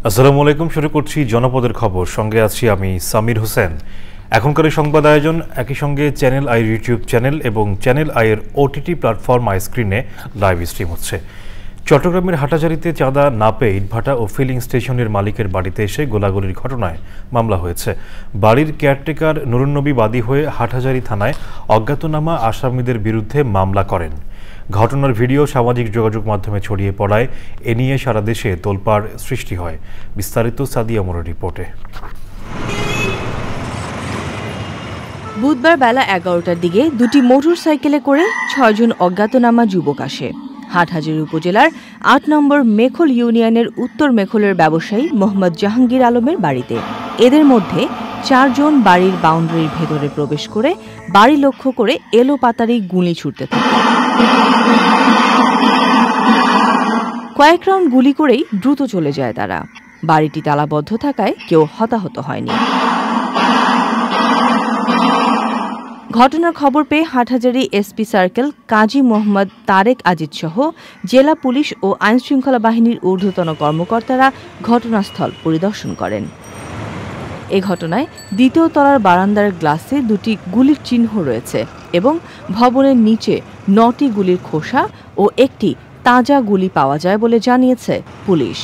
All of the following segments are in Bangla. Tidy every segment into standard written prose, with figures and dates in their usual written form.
আসসালামু আলাইকুম। শুরু করছি জনপদের খবর। সঙ্গে আছি আমি সামির হোসেন। এখনকার সংবাদ আয়োজন একই সঙ্গে চ্যানেল আই ইউটিউব চ্যানেল এবং চ্যানেল আইয়ের ওটিটি প্ল্যাটফর্ম আই স্ক্রিনে লাইভ স্ট্রিম হচ্ছে। চট্টগ্রামের হাটাজারিতে চাঁদা না পেয়ে ইটভাটা ও ফিলিং স্টেশনের মালিকের বাড়িতে এসে গোলাগুলির ঘটনায় মামলা হয়েছে। বাড়ির কেয়ারটেকার নুরুন্নবী বাদী হয়ে হাটহাজারী থানায় অজ্ঞাতনামা আসামিদের বিরুদ্ধে মামলা করেন। ঘটনার ভিডিও সামাজিক যোগাযোগ মাধ্যমে ছড়িয়ে পড়ায় এ নিয়ে সারা দেশে তোলপাড় সৃষ্টি হয়। বিস্তারিত সাদিয়া মোরের রিপোর্টে। বুধবার বেলা ১১টার দিকে দুটি মোটর সাইকেলে করে ৬ জন অজ্ঞাতনামা যুবক আসে হাটহাজারী উপজেলার ৮ নম্বর মেখল ইউনিয়নের উত্তর মেখলের ব্যবসায়ী মোহাম্মদ জাহাঙ্গীর আলমের বাড়িতে। এদের মধ্যে ৪ জন বাড়ির বাউন্ডারির ভেতরে প্রবেশ করে বাড়ি লক্ষ্য করে এলোপাতাড়ি গুলি ছুড়তে থাকে। কয়েক রাউন্ড গুলি করেই দ্রুত চলে যায় তারা। বাড়িটি তালাবদ্ধ থাকায় কেউ হতাহত হয়নি। ঘটনার খবর পেয়ে হাটহাজারী এসপি সার্কেল কাজী মোহাম্মদ তারেক আজিজ সহ জেলা পুলিশ ও আইনশৃঙ্খলা বাহিনীর ঊর্ধ্বতন কর্মকর্তারা ঘটনাস্থল পরিদর্শন করেন। এ ঘটনায় দ্বিতীয় তলার বারান্দার গ্লাসে দুটি গুলির চিহ্ন রয়েছে এবং ভবনের নিচে ৯টি গুলির খোসা ও একটি তাজা গুলি পাওয়া যায় বলে জানিয়েছে police.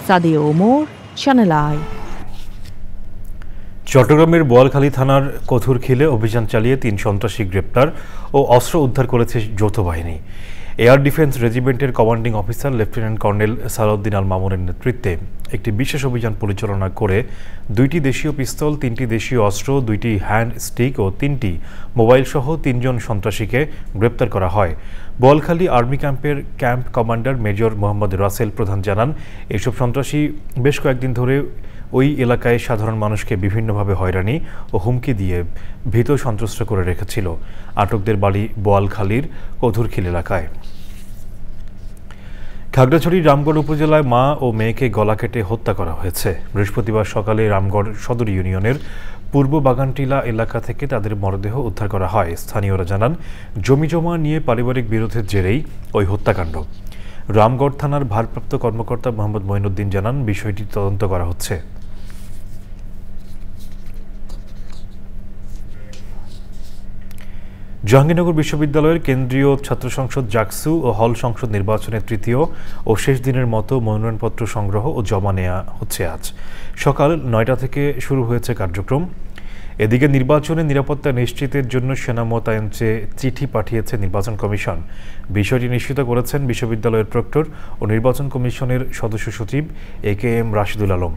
Sadia Omar, channel I. চট্টগ্রামের বোয়ালখালী থানার কথুরখিলে অভিযান চালিয়ে ৩ সন্ত্রাসী গ্রেপ্তার ও অস্ত্র উদ্ধার করেছে যৌথ বাহিনী। এয়ার ডিফেন্স রেজিমেন্টের commanding officer lieutenant colonel Salauddin Al মামুনের নেতৃত্বে একটি বিশেষ অভিযান পরিচালনা করে ২টি দেশীয় পিস্তল, ৩টি দেশীয় অস্ত্র, ২টি হ্যান্ড স্টিক ও ৩টি মোবাইল সহ ৩ জন সন্ত্রাসীকে গ্রেপ্তার করা হয়। বোয়ালখালী আর্মি ক্যাম্পের camp commander major Mohammad Rasel Prodhan জানান, এসব সন্ত্রাসী বেশ কয়েকদিন ধরে ওই এলাকায় সাধারণ মানুষকে বিভিন্নভাবে হয়রানি ও হুমকি দিয়ে ভীত সন্ত্রস্ত করে রেখেছিল। আটকদের বাড়ি বোয়ালখালীর কথুরখিল এলাকায়। খাগড়াছড়ির রামগড় উপজেলায় মা ও মেয়েকে গলা কেটে হত্যা করা হয়েছে। বৃহস্পতিবার সকালে রামগড় সদর ইউনিয়নের পূর্ব বাগানটিলা এলাকা থেকে তাদের মরদেহ উদ্ধার করা হয়। স্থানীয়রা জানান, জমিজমা নিয়ে পারিবারিক বিরোধের জেরেই ওই হত্যাকাণ্ড। রামগড় থানার ভারপ্রাপ্ত কর্মকর্তা মোহাম্মদ মঈনুদ্দিন জানান, বিষয়টি তদন্ত করা হচ্ছে। জাহাঙ্গীরনগর বিশ্ববিদ্যালয়ের কেন্দ্রীয় ছাত্র সংসদ জাকসু ও হল সংসদ নির্বাচনের তৃতীয় ও শেষ দিনের মতো মনোনয়নপত্র সংগ্রহ ও জমা নেওয়া হচ্ছে। আজ সকাল ৯টা থেকে শুরু হয়েছে কার্যক্রম। এদিকে নির্বাচনে নিরাপত্তা নিশ্চিতের জন্য সেনা মোতায়েন চেয়ে চিঠি পাঠিয়েছে নির্বাচন কমিশন। বিষয়টি নিশ্চিত করেছেন বিশ্ববিদ্যালয়ের প্রক্টর ও নির্বাচন কমিশনের সদস্য সচিব AKM রাশিদুল আলম।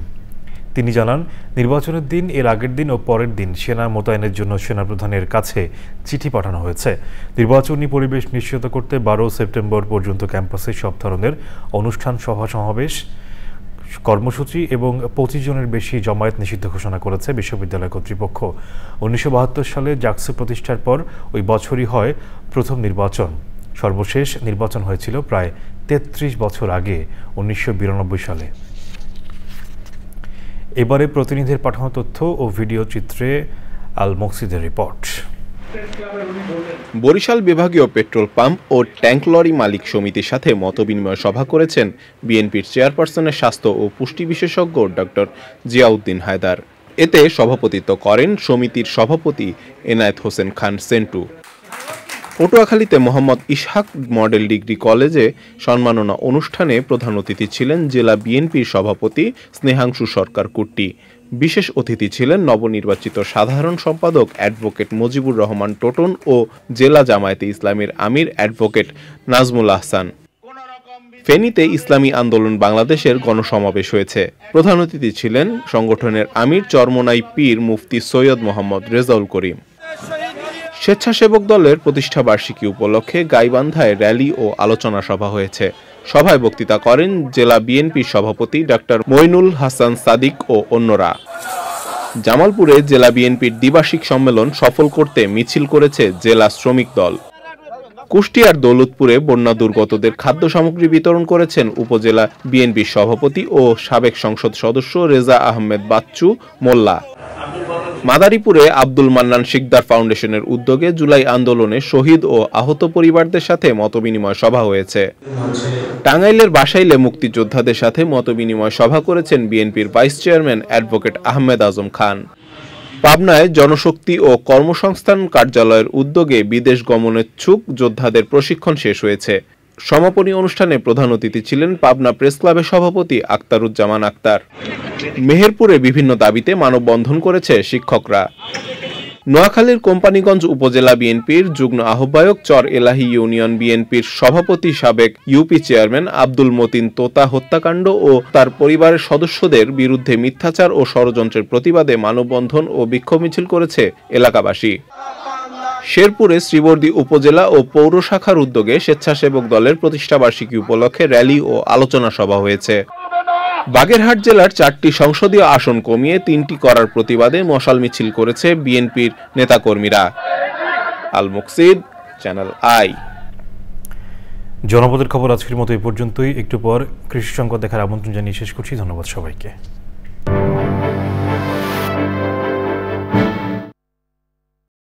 তিনি জানান, নির্বাচনের দিন, এর আগের দিন ও পরের দিন সেনা মোতায়েনের জন্য সেনাপ্রধানের কাছে চিঠি পাঠানো হয়েছে। নির্বাচনী পরিবেশ নিশ্চিত করতে ১২ সেপ্টেম্বর পর্যন্ত ক্যাম্পাসে সব ধরনের অনুষ্ঠান, সভা সমাবেশ, কর্মসূচি এবং ২৫ জনের বেশি জমায়েত নিষিদ্ধ ঘোষণা করেছে বিশ্ববিদ্যালয় কর্তৃপক্ষ। ১৯৭২ সালে জাকসু প্রতিষ্ঠার পর ওই বছরই হয় প্রথম নির্বাচন। সর্বশেষ নির্বাচন হয়েছিল প্রায় ৩৩ বছর আগে, ১৯৯২ সালে। এবারে প্রতিনিধির পাঠানো তথ্য ও ভিডিও চিত্রে আল মকসিদের রিপোর্ট। বরিশাল বিভাগীয় পেট্রোল পাম্প ও ট্যাঙ্ক লরি মালিক সমিতির সাথে মতবিনিময় সভা করেছেন বিএনপির চেয়ারপারসনের স্বাস্থ্য ও পুষ্টি বিশেষজ্ঞ ডক্টর জিয়াউদ্দিন হায়দার। এতে সভাপতিত্ব করেন সমিতির সভাপতি এনায়েত হোসেন খান সেন্টু। পটুয়াখালীতে মোহাম্মদ ইসহাক মডেল ডিগ্রি কলেজে সম্মাননা অনুষ্ঠানে প্রধান অতিথি ছিলেন জেলা বিএনপির সভাপতি স্নেহাংশু সরকার কুট্টি। বিশেষ অতিথি ছিলেন নবনির্বাচিত সাধারণ সম্পাদক অ্যাডভোকেট মুজিবুর রহমান টোটন ও জেলা জামায়াতে ইসলামীর আমির অ্যাডভোকেট নাজমুল আহসান। ফেনীতে ইসলামী আন্দোলন বাংলাদেশের গণসমাবেশ হয়েছে। প্রধান অতিথি ছিলেন সংগঠনের আমির চরমোনাই পীর মুফতি সৈয়দ মোহাম্মদ রেজাউল করিম। স্বেচ্ছাসেবক দলের প্রতিষ্ঠা বার্ষিকী উপলক্ষে গাইবান্ধায় র্যালি ও আলোচনা সভা হয়েছে। সভায় বক্তৃতা করেন জেলা বিএনপির সভাপতি ডাক্তার মইনুল হাসান সাদিক ও অন্যরা। জামালপুরে জেলা বিএনপির দ্বিবার্ষিক সম্মেলন সফল করতে মিছিল করেছে জেলা শ্রমিক দল। কুষ্টিয়ার দৌলতপুরে বন্যা দুর্গতদের খাদ্য সামগ্রী বিতরণ করেছেন উপজেলা বিএনপির সভাপতি ও সাবেক সংসদ সদস্য রেজা আহমেদ বাচ্চু মোল্লা। মাদারীপুরে আব্দুল মান্নান শিকদার ফাউন্ডেশনের উদ্যোগে জুলাই আন্দোলনে শহীদ ও আহত পরিবারদের সাথে মতবিনিময় সভা হয়েছে। টাঙ্গাইলের বাসাইলে মুক্তিযোদ্ধাদের সাথে মতবিনিময় সভা করেছেন বিএনপির vice chairman advocate Ahmed Azam Khan. পাবনায় জনশক্তি ও কর্মসংস্থান কার্যালয়ের উদ্যোগে বিদেশ গমনেচ্ছুক যোদ্ধাদের প্রশিক্ষণ শেষ হয়েছে। সমাপনী অনুষ্ঠানে প্রধান অতিথি ছিলেন পাবনা প্রেস ক্লাবের সভাপতি আক্তারুজ্জামান আক্তার। মেহেরপুরে বিভিন্ন দাবিতে মানববন্ধন করেছে শিক্ষকরা। নোয়াখালীর কোম্পানীগঞ্জ উপজেলা বিএনপির যুগ্ম আহ্বায়ক চর এলাহি ইউনিয়ন বিএনপির সভাপতি সাবেক ইউপি চেয়ারম্যান আব্দুল মতিন তোতা হত্যাকাণ্ড ও তার পরিবারের সদস্যদের বিরুদ্ধে মিথ্যাচার ও ষড়যন্ত্রের প্রতিবাদে মানববন্ধন ও বিক্ষোভ মিছিল করেছে এলাকাবাসী। শেরপুরে শ্রীবর্দী উপজেলা ও পৌর শাখার উদ্যোগে স্বেচ্ছাসেবক দলের প্রতিষ্ঠাবার্ষিকী উপলক্ষে র্যালি ও আলোচনা সভা হয়েছে। বাগেরহাট জেলার 4টি সংসদীয় আসন কমিয়ে 3টি করার প্রতিবাদে মশাল মিছিল করেছে বিএনপির নেতাকর্মীরা। আল মুকসিদ, চ্যানেল আই। জনপদের খবর আজকের মতো এই পর্যন্তই। একটু পর কৃষি সংকট দেখার আমন্ত্রণ জানিয়ে শেষ করছি। ধন্যবাদ সবাইকে।